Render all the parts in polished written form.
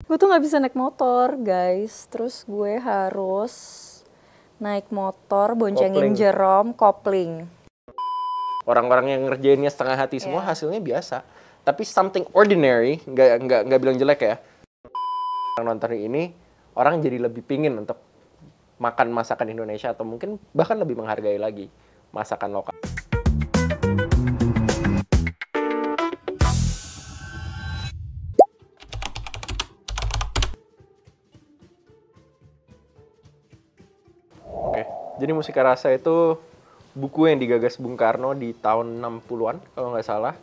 Gue tuh nggak bisa naik motor, guys. Terus gue harus naik motor, boncengin Kopling. Jerome, kopling. Orang-orang yang ngerjainnya setengah hati semua Iya. hasilnya biasa. Tapi something ordinary, nggak bilang jelek ya. Nonton ini, orang jadi lebih pingin untuk makan masakan Indonesia atau mungkin bahkan lebih menghargai lagi masakan lokal. Oke, jadi Mustika Rasa itu buku yang digagas Bung Karno di tahun 60-an kalau nggak salah.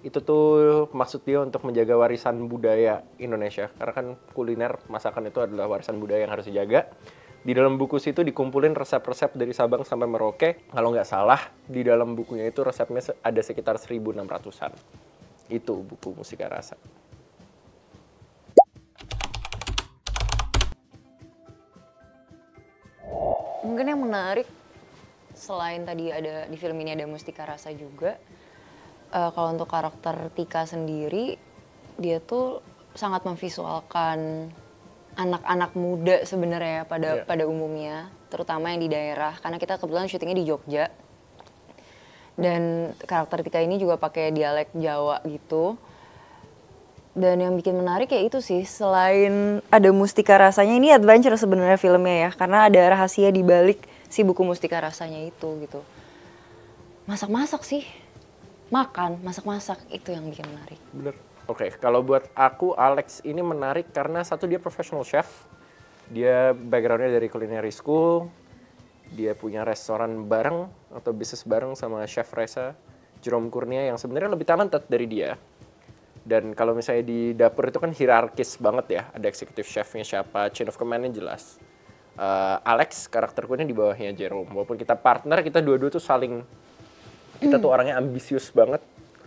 Itu tuh maksud dia untuk menjaga warisan budaya Indonesia. Karena kan kuliner, masakan itu adalah warisan budaya yang harus dijaga. Di dalam buku situ dikumpulin resep-resep dari Sabang sampai Merauke. Kalau nggak salah, di dalam bukunya itu resepnya ada sekitar 1.600-an. Itu buku Mustika Rasa. Mungkin yang menarik, selain tadi ada di film ini ada Mustika Rasa juga, kalau untuk karakter Tika sendiri, dia tuh sangat memvisualkan anak-anak muda sebenarnya pada umumnya, terutama yang di daerah. Karena kita kebetulan syutingnya di Jogja. Dan karakter Tika ini juga pakai dialek Jawa gitu. Dan yang bikin menarik ya itu sih, selain ada Mustika Rasanya, ini adventure sebenarnya filmnya ya, karena ada rahasia di balik si buku Mustika Rasanya itu gitu. Masak-masak sih, makan, masak-masak, itu yang bikin menarik. Bener. Oke, kalau buat aku Alex ini menarik karena satu dia professional chef. Dia backgroundnya dari culinary school. Dia punya restoran bareng atau bisnis bareng sama Chef Reza Jerome Kurnia yang sebenarnya lebih talented dari dia. Dan kalau misalnya di dapur itu kan hierarkis banget ya. Ada executive chefnya siapa, chain of command-nya jelas. Alex, karakterku ini di bawahnya Jerome. Walaupun kita partner, kita dua-dua tuh saling... Kita tuh orangnya ambisius banget.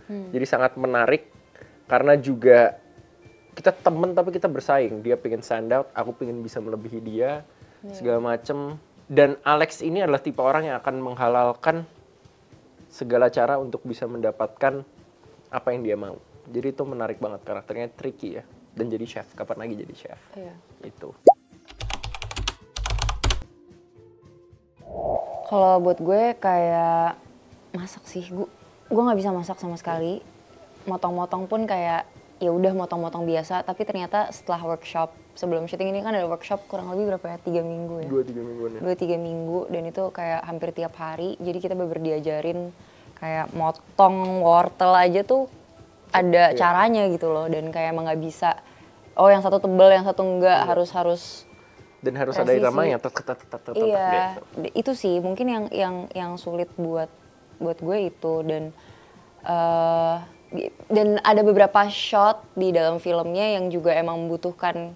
Jadi sangat menarik. Karena juga kita temen tapi kita bersaing. Dia pengen stand out, aku pengen bisa melebihi dia. Segala macem. Dan Alex ini adalah tipe orang yang akan menghalalkan segala cara untuk bisa mendapatkan apa yang dia mau. Jadi itu menarik banget, karakternya tricky ya. Dan jadi chef, kapan lagi jadi chef? Iya. Itu. Kalau buat gue kayak masak sih, gue nggak bisa masak sama sekali. Motong-motong pun kayak ya udah motong-motong biasa. Tapi ternyata setelah workshop sebelum syuting ini kan ada workshop kurang lebih berapa ya, 3 minggu ya. 2-3 mingguan ya. 2-3 minggu dan itu kayak hampir tiap hari. Jadi kita bener diajarin kayak motong wortel aja tuh ada caranya gitu loh, dan kayak emang nggak bisa oh yang satu tebel yang satu enggak, harus Dan harus ada presisi. irama yang Iya, gitu. itu sih mungkin yang sulit buat gue itu. Dan ada beberapa shot di dalam filmnya yang juga emang membutuhkan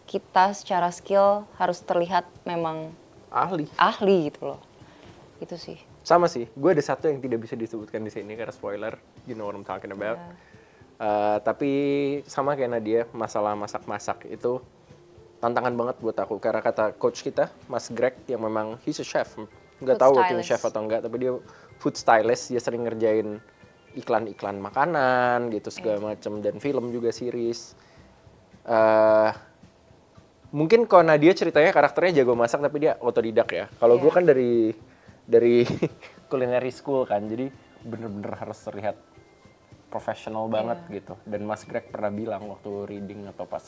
kita secara skill harus terlihat memang ahli gitu loh. Itu sih. Sama sih, gue ada satu yang tidak bisa disebutkan di sini karena spoiler, you know what I'm talking about. Tapi sama kayak Nadia, masalah masak-masak itu tantangan banget buat aku. Karena kata coach kita, Mas Greg, yang memang he's a chef. Nggak tahu working chef atau enggak, tapi dia food stylist, dia sering ngerjain iklan-iklan makanan gitu segala macem, dan film juga series. Mungkin kalau Nadia ceritanya karakternya jago masak tapi dia otodidak ya. Kalau gue kan dari culinary school kan, jadi bener-bener harus terlihat profesional banget gitu. Dan Mas Greg pernah bilang waktu reading atau pas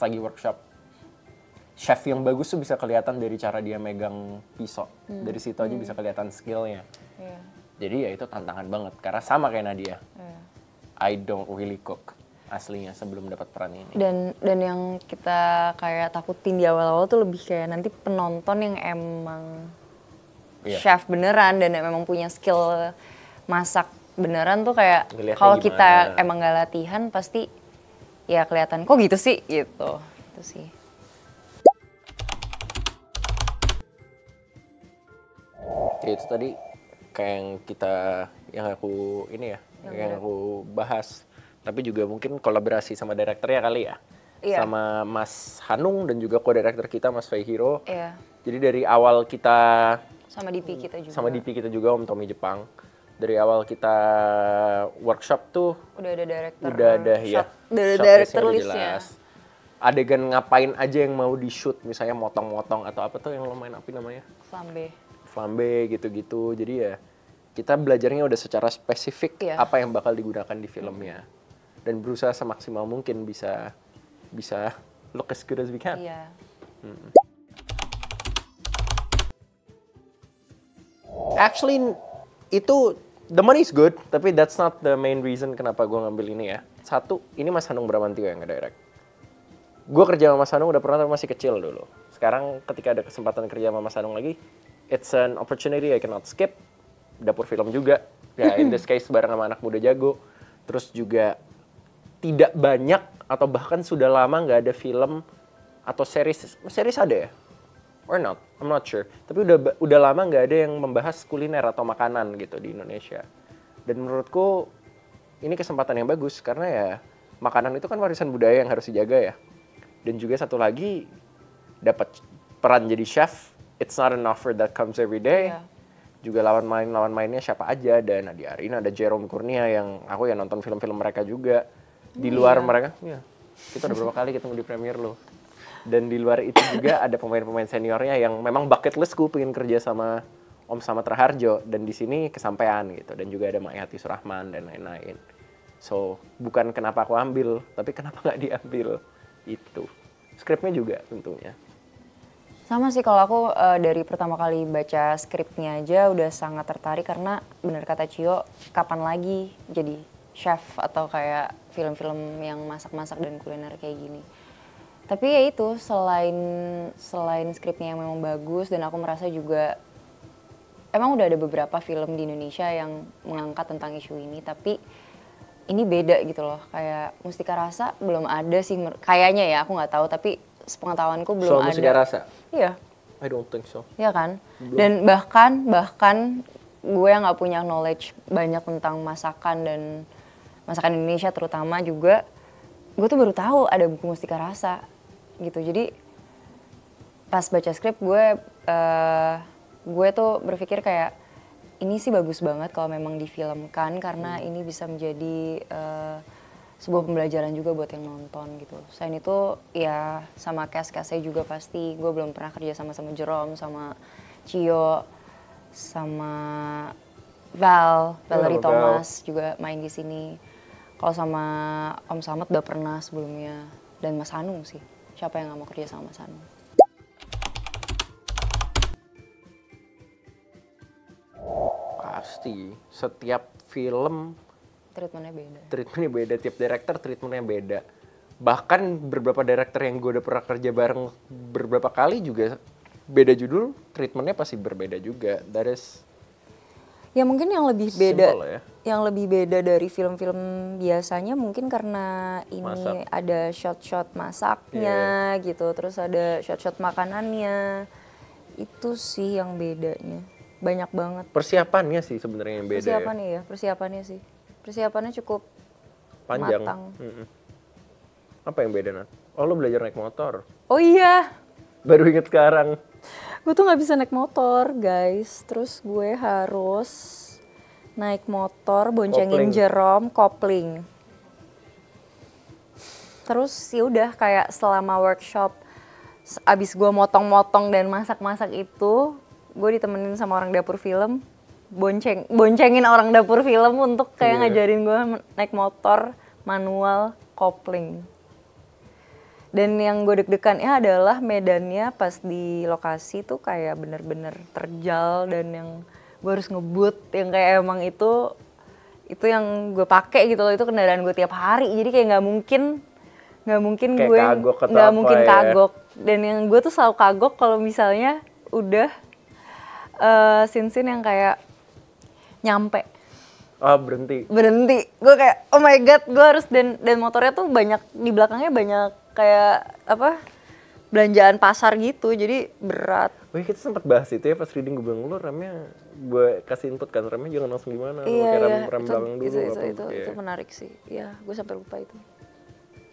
lagi workshop, chef yang bagus tuh bisa kelihatan dari cara dia megang pisau. Dari situ aja bisa kelihatan skillnya. Jadi ya itu tantangan banget karena sama kayak Nadia. I don't really cook aslinya sebelum dapat peran ini. Dan yang kita kayak takutin di awal-awal tuh lebih kayak nanti penonton yang emang chef beneran dan memang punya skill masak beneran tuh kayak kalau kita emang gak latihan pasti ya kelihatan kok gitu sih gitu. Itu sih. Ya itu tadi kayak yang aku bahas. Tapi juga mungkin kolaborasi sama direkturnya kali ya. Sama Mas Hanung dan juga co-director kita Mas Faihiro. Jadi dari awal kita sama DP kita juga. Sama DP kita juga Om Tommy Jepang. Dari awal kita workshop tuh udah ada director. Udah ada director listnya. adegan ngapain aja yang mau di shoot, misalnya motong-motong atau apa tuh yang lo main apa namanya? Flambe gitu-gitu. Jadi ya kita belajarnya udah secara spesifik apa yang bakal digunakan di filmnya. Dan berusaha semaksimal mungkin bisa look as good as we can. Iya. Actually itu the money is good, tapi that's not the main reason kenapa gue ngambil ini ya. Satu, ini Mas Hanung Bramantio yang ngedirect. Gue kerja sama Mas Hanung udah pernah, tapi masih kecil dulu. Sekarang ketika ada kesempatan kerja sama Mas Hanung lagi, it's an opportunity I cannot skip. Dapur film juga, ya in this case bareng sama anak muda jago. Terus juga tidak banyak atau bahkan sudah lama nggak ada film atau series ada ya? Or not, I'm not sure. Tapi udah lama nggak ada yang membahas kuliner atau makanan gitu di Indonesia. Dan menurutku ini kesempatan yang bagus karena ya makanan itu kan warisan budaya yang harus dijaga ya. Dan juga satu lagi dapat peran jadi chef, it's not an offer that comes every day. Yeah. Juga lawan mainnya siapa aja, ada Nadia Arina, ada Jerome Kurnia yang aku ya nonton film-film mereka juga. Di luar mereka, ya, kita udah berapa kali ketemu di premier loh. Dan di luar itu juga ada pemain-pemain seniornya yang memang bucket listku pengen kerja sama Om Samad Raharjo, dan di sini kesampaian gitu. Dan juga ada Mayati Surahman dan lain-lain. So bukan kenapa aku ambil, tapi kenapa nggak diambil itu. Skripnya juga tentunya. Sama sih, kalau aku dari pertama kali baca skripnya aja udah sangat tertarik karena bener kata Cio, kapan lagi jadi chef atau kayak film-film yang masak-masak dan kuliner kayak gini. Tapi ya itu, selain skripnya yang memang bagus dan aku merasa juga emang udah ada beberapa film di Indonesia yang mengangkat tentang isu ini, tapi ini beda gitu loh. Kayak Mustika Rasa belum ada sih, kayaknya ya, aku nggak tahu, tapi sepengetahuanku belum ada. Mustika Rasa? Iya. I don't think so. Iya kan? Belum. Dan bahkan gue yang nggak punya knowledge banyak tentang masakan dan masakan Indonesia terutama juga, gue tuh baru tahu ada buku Mustika Rasa gitu. Jadi pas baca skrip gue tuh berpikir kayak ini sih bagus banget kalau memang difilmkan karena ini bisa menjadi sebuah pembelajaran juga buat yang nonton gitu. Selain itu ya sama cast-castnya juga pasti, gue belum pernah kerja sama Jerome, sama Cio, sama Valerie Thomas juga main di sini. Kalau sama Om Samad udah pernah sebelumnya, dan Mas Hanung sih. Siapa yang gak mau kerja sama Mas Hanung? Pasti, setiap film treatmentnya beda, tiap director treatmentnya beda. Bahkan beberapa director yang gue udah pernah kerja bareng beberapa kali juga beda judul, treatmentnya pasti berbeda juga. That is ya mungkin yang lebih beda, ya. Yang lebih beda dari film-film biasanya mungkin karena ini ada shot-shot masaknya gitu, terus ada shot-shot makanannya. Itu sih yang bedanya, banyak banget. Persiapannya sih sebenarnya yang beda. Persiapannya sih. Persiapannya cukup panjang. Matang. Apa yang beda, Nat? Oh, lo belajar naik motor? Oh iya. Baru inget sekarang. Gue tuh gak bisa naik motor, guys. Terus gue harus naik motor, boncengin Jerome, kopling. Terus ya udah kayak selama workshop, abis gue motong-motong dan masak-masak itu, gue ditemenin sama orang dapur film, boncengin orang dapur film untuk kayak ngajarin gue naik motor, manual, kopling. Dan yang gue deg-degannya adalah medannya pas di lokasi tuh kayak bener-bener terjal, dan yang gue harus ngebut yang kayak emang itu yang gue pakai gitu loh, itu kendaraan gue tiap hari, jadi kayak nggak mungkin kayak gue nggak mungkin kagok. Dan yang gue tuh selalu kagok kalau misalnya udah scene-scene yang kayak nyampe. Berhenti. Gue kayak oh my god, gue harus, dan motornya tuh banyak di belakangnya, banyak kayak apa, belanjaan pasar gitu, jadi berat. Wih, kita sempat bahas itu ya pas reading, gue bilang lo remnya, gue kasih input kan, remnya jangan langsung gimana, rem belakang dulu. Itu menarik sih, ya gue sampai lupa itu.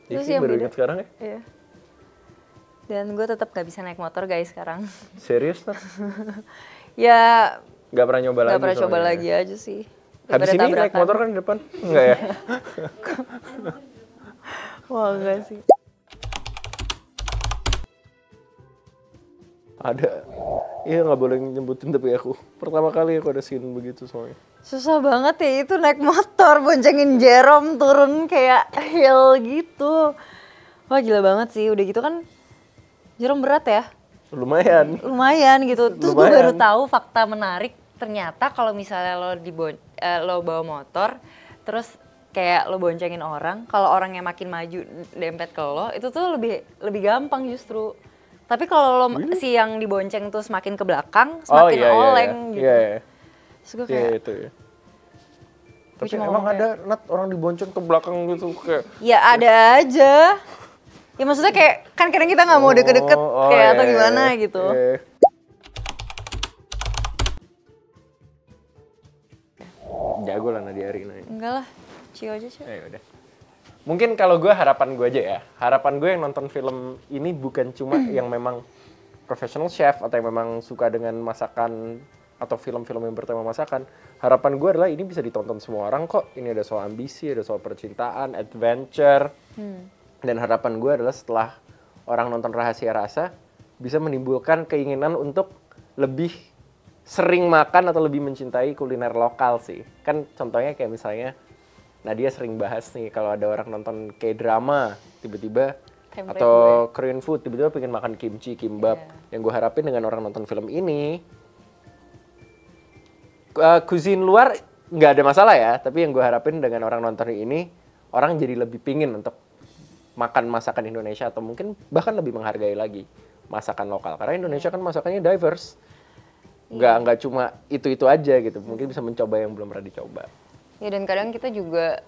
Itu sih baru ingat sekarang ya? Iya. Dan gue tetap gak bisa naik motor guys sekarang. Serius lah? Ya gak pernah nyoba lagi. Gak pernah coba lagi aja sih. Habis ini naik motor kan di depan? Enggak ya? Wah enggak sih. Ada. Iya nggak boleh nyebutin tapi aku. Pertama kali aku ada scene begitu soalnya. Susah banget ya itu naik motor boncengin Jerome turun kayak hill gitu. Wah gila banget sih, udah gitu kan Jerome berat ya. Lumayan Gitu. Terus gue baru tahu fakta menarik, ternyata kalau misalnya lo bawa motor, terus kayak lo boncengin orang, kalau orangnya makin maju dempet ke lo, itu tuh lebih gampang justru. Tapi kalau lo si yang dibonceng tuh semakin ke belakang, semakin oleng gitu. Iya. Terus gue kayak itu ya. Tapi emang ada orang dibonceng ke belakang gitu kayak. Ya ada aja. Ya maksudnya kayak kan kadang kita nggak mau deket-deket kayak atau gimana gitu. Jago lah Nadia Arina. Enggak lah, Cio aja Cio. Udah. Mungkin kalau gue harapan gue aja ya. Harapan gue yang nonton film ini bukan cuma yang memang professional chef atau yang memang suka dengan masakan atau film-film yang bertema masakan. Harapan gue adalah ini bisa ditonton semua orang kok. Ini ada soal ambisi, ada soal percintaan, adventure. Dan harapan gue adalah setelah orang nonton Rahasia Rasa bisa menimbulkan keinginan untuk lebih sering makan atau lebih mencintai kuliner lokal sih. Kan contohnya kayak misalnya Nadia sering bahas nih kalau ada orang nonton K-drama tiba-tiba atau Korean food tiba-tiba pengen makan kimchi, kimbap. Yang gue harapin dengan orang nonton film ini cuisine luar nggak ada masalah ya, tapi yang gue harapin dengan orang nonton ini orang jadi lebih pingin untuk makan masakan Indonesia atau mungkin bahkan lebih menghargai lagi masakan lokal karena Indonesia kan masakannya diverse, nggak cuma itu aja gitu, mungkin bisa mencoba yang belum pernah dicoba. Ya dan kadang kita juga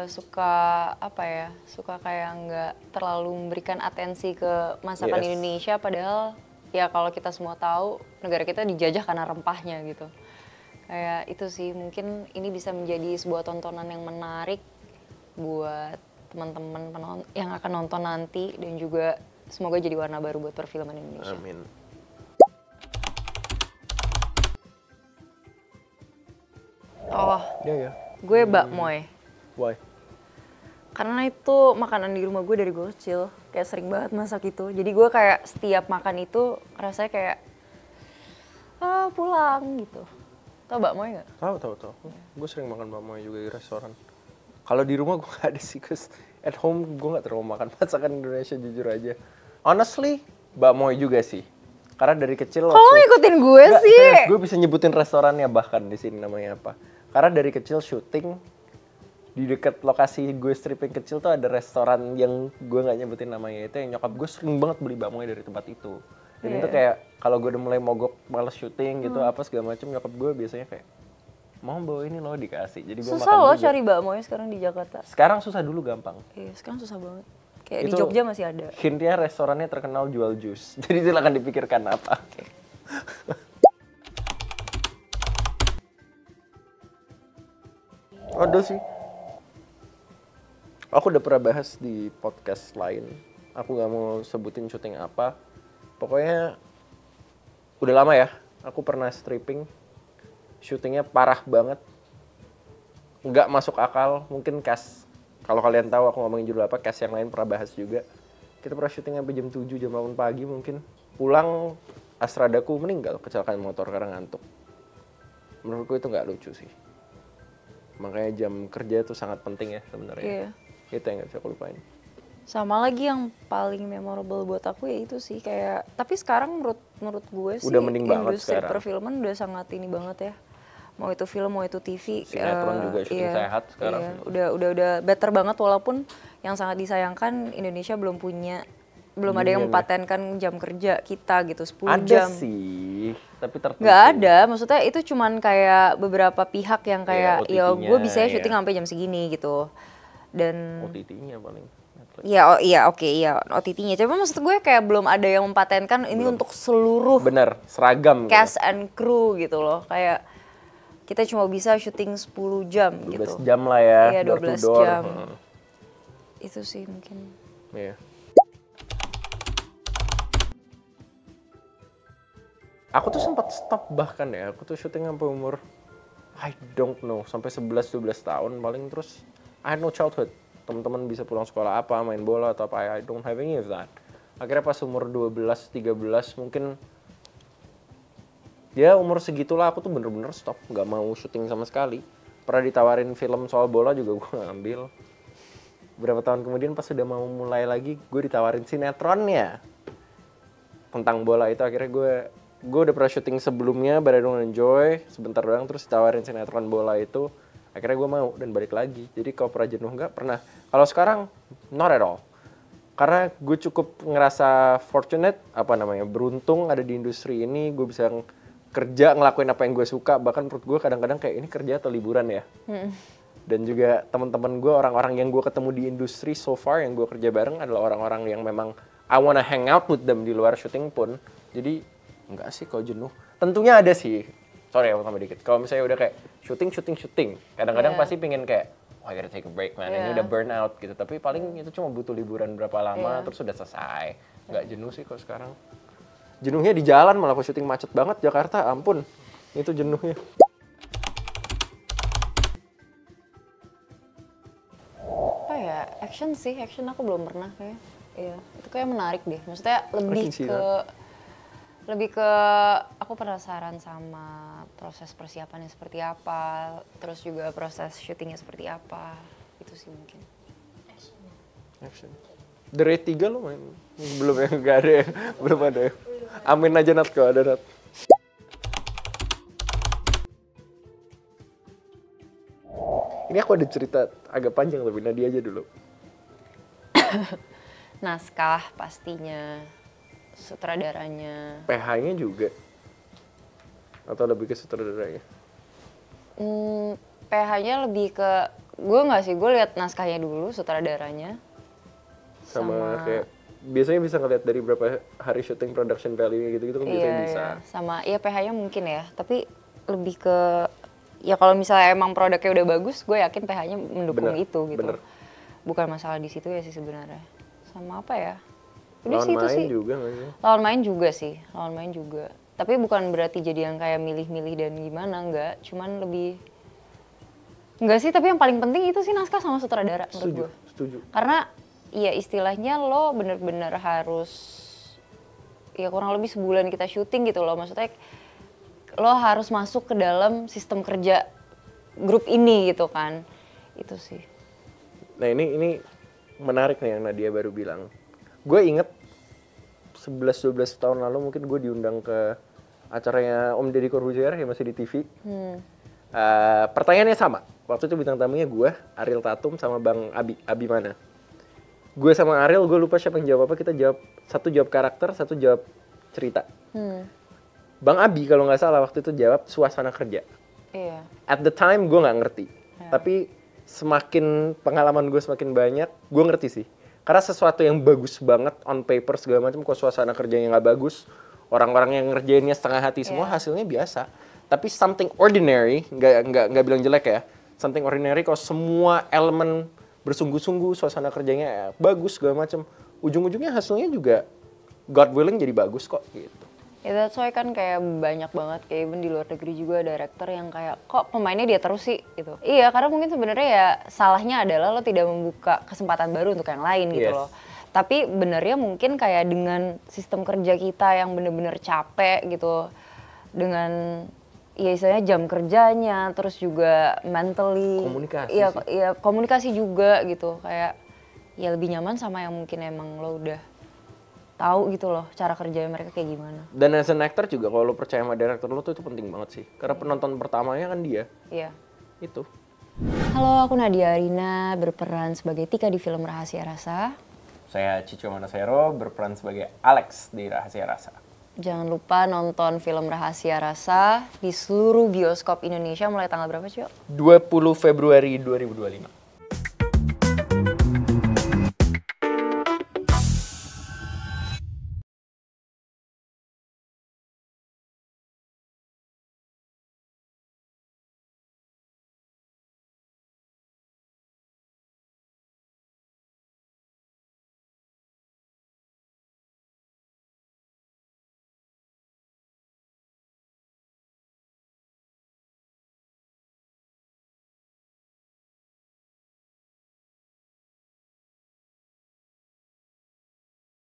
suka kayak nggak terlalu memberikan atensi ke masakan Indonesia padahal ya kalau kita semua tahu negara kita dijajah karena rempahnya gitu. Kayak itu sih mungkin ini bisa menjadi sebuah tontonan yang menarik buat teman-teman yang akan nonton nanti dan juga semoga jadi warna baru buat perfilman Indonesia. Amin. Oh, gue bakmoy. Why? Karena itu makanan di rumah gue dari gue kecil, kayak sering banget masak itu. Jadi gue kayak setiap makan itu rasanya kayak pulang gitu. Tau bakmoy nggak? Tahu. Gue sering makan bakmoy juga di restoran. Kalau di rumah gue nggak ada sih, cause at home gue nggak terlalu makan masakan Indonesia jujur aja. Honestly, bakmoy juga sih. Karena dari kecil. Kok ngikutin gue sih? Gue bisa nyebutin restorannya bahkan di sini namanya apa. Karena dari kecil syuting di dekat lokasi gue stripping kecil tuh ada restoran yang gue nggak nyebutin namanya itu yang nyokap gue sering banget beli bakmoy dari tempat itu. Dan itu kayak kalau gue udah mulai mogok males syuting gitu apa segala macam nyokap gue biasanya kayak mau bawa ini loh dikasih. Jadi gue susah loh cari bakmoy sekarang di Jakarta. Sekarang susah dulu gampang. Iya sekarang susah banget. Kayak itu, di Jogja masih ada. Hintnya restorannya terkenal jual jus. Jadi silakan dipikirkan apa. Ada sih. Aku udah pernah bahas di podcast lain. Aku nggak mau sebutin syuting apa. Pokoknya udah lama ya. Aku pernah stripping. Syutingnya parah banget. Nggak masuk akal. Mungkin cast. Kalau kalian tahu aku ngomongin judul apa, cast yang lain pernah bahas juga. Kita pernah syuting sampai jam 7, jam 8 pagi mungkin. Pulang, Astradaku meninggal kecelakaan motor karena ngantuk. Menurutku itu nggak lucu sih. Makanya jam kerja itu sangat penting ya sebenarnya. Itu yang nggak bisa aku lupain. Sama lagi yang paling memorable buat aku ya itu sih kayak. Tapi sekarang menurut gue sih udah mending banget industri sekarang. perfilman udah sangat ini banget ya. Mau itu film, mau itu TV. Sinetron juga syuting sehat sekarang. Iya. Udah better banget walaupun yang sangat disayangkan Indonesia belum ada yang mempatenkan jam kerja kita gitu 10 jam. Ada sih, tapi tertentu. Nggak ada, maksudnya itu cuman kayak beberapa pihak yang kayak ya gue bisa syuting sampai jam segini gitu. Dan OTT-nya paling. OTT-nya. Cuma maksud gue kayak belum ada yang mempatenkan ini untuk seluruh bener, seragam cast and crew gitu loh. Kayak kita cuma bisa syuting 10 jam 12 gitu. 12 jam lah ya, iya, 12 jam. Itu sih mungkin. Iya. Aku tuh sempat stop bahkan ya, aku tuh syuting sampai umur I don't know, sampai 11-12 tahun paling terus I had no childhood. Teman-teman bisa pulang sekolah apa, main bola atau apa, I don't have any of that. Akhirnya pas umur 12, 13 mungkin, ya umur segitulah aku tuh bener-bener stop, nggak mau syuting sama sekali. Pernah ditawarin film soal bola juga gue nggak ambil. Berapa tahun kemudian pas udah mau mulai lagi, gue ditawarin sinetronnya tentang bola itu. Akhirnya gue udah pernah syuting sebelumnya, but I don't enjoy, sebentar doang, terus ditawarin sinetron bola itu. Akhirnya gue mau dan balik lagi. Jadi kalau pernah jenuh nggak pernah. Kalau sekarang not at all. Karena gue cukup ngerasa fortunate, beruntung ada di industri ini. Gue bisa kerja, ngelakuin apa yang gue suka. Bahkan menurut gue kadang-kadang kayak ini kerja atau liburan ya. Dan juga teman-teman gue, orang-orang yang gue ketemu di industri so far, yang gue kerja bareng adalah orang-orang yang memang I wanna hang out with them di luar syuting pun. Jadi enggak sih kalau jenuh. Tentunya ada sih. Sorry ya, tambah dikit. Kalau misalnya udah kayak syuting. Kadang-kadang pasti pengen kayak, oh I gotta take a break man, ini udah burn out gitu. Tapi paling itu cuma butuh liburan berapa lama, terus udah selesai. Nggak jenuh sih kalau sekarang. Jenuhnya di jalan, malah kalau syuting macet banget Jakarta, ampun. Itu jenuhnya. Apa ya, action aku belum pernah kayak. Iya, itu kayak menarik deh. Maksudnya lebih ke aku penasaran sama proses persiapannya seperti apa, terus juga proses syutingnya seperti apa, itu sih mungkin. Action. The Raid 3 lo main? Belum ya, nggak ada ya? Belum ada ya? Amin aja Nat kalau ada Nat. Ini aku ada cerita agak panjang tapi Nadia aja dulu. Naskah pastinya, sutradaranya. PH-nya juga? Atau lebih ke sutradaranya? PH-nya lebih ke, gue nggak sih, gue lihat naskahnya dulu, sutradaranya. Sama kayak, biasanya bisa ngeliat dari berapa hari syuting production value-nya gitu-gitu kan biasanya bisa. Iya. Sama, ya PH-nya mungkin ya, tapi lebih ke, ya kalau misalnya emang produknya udah bagus, gue yakin PH-nya mendukung itu gitu. Bener. Bukan masalah di situ ya sih sebenarnya. Sama apa ya? Udah lawan main sih. Juga nggak sih? Lawan main juga. Tapi bukan berarti jadi yang kayak milih-milih dan gimana, enggak. Cuman lebih, enggak sih, tapi yang paling penting itu sih naskah sama sutradara menurut gue. Setuju. Karena ya istilahnya lo bener-bener harus, ya kurang lebih sebulan kita syuting gitu loh. Maksudnya lo harus masuk ke dalam sistem kerja grup ini gitu kan. Itu sih. Nah ini menarik nih yang Nadia baru bilang. Gue inget 11-12 tahun lalu mungkin gue diundang ke acaranya Om Deddy Corbuzier yang masih di TV. Pertanyaannya sama. Waktu itu bintang tamunya gue, Ariel Tatum sama Bang Abi mana. Gue sama Ariel, gue lupa siapa yang jawab apa. Kita jawab, satu jawab karakter, satu jawab cerita. Bang Abi kalau nggak salah waktu itu jawab suasana kerja. Iya. At the time gue nggak ngerti. Tapi semakin pengalaman gue semakin banyak, gue ngerti sih. Karena sesuatu yang bagus banget on paper segala macam, kok suasana kerjanya nggak bagus, orang-orang yang ngerjainnya setengah hati semua, hasilnya biasa. Tapi something ordinary, nggak bilang jelek ya, something ordinary kalau semua elemen bersungguh-sungguh, suasana kerjanya bagus segala macam, ujung-ujungnya hasilnya juga God willing jadi bagus kok gitu. Ya that's why kan kayak banyak banget, kayak even di luar negeri juga director yang kayak, kok pemainnya dia terus sih gitu. Iya, karena mungkin sebenarnya ya salahnya adalah lo tidak membuka kesempatan baru untuk yang lain gitu loh. Tapi benernya mungkin kayak dengan sistem kerja kita yang bener-bener capek gitu, dengan ya istilahnya jam kerjanya, terus juga mentally. Komunikasi Iya komunikasi juga gitu, kayak ya lebih nyaman sama yang mungkin emang lo udah tahu gitu loh cara kerjanya mereka kayak gimana. Dan as an actor juga kalau lo percaya sama director lo tuh itu penting banget sih. Karena penonton pertamanya kan dia. Iya. Itu. Halo, aku Nadia Arina, berperan sebagai Tika di film Rahasia Rasa. Saya Cico Manasero, berperan sebagai Alex di Rahasia Rasa. Jangan lupa nonton film Rahasia Rasa di seluruh bioskop Indonesia mulai tanggal berapa, Cio? 20 Februari 2025.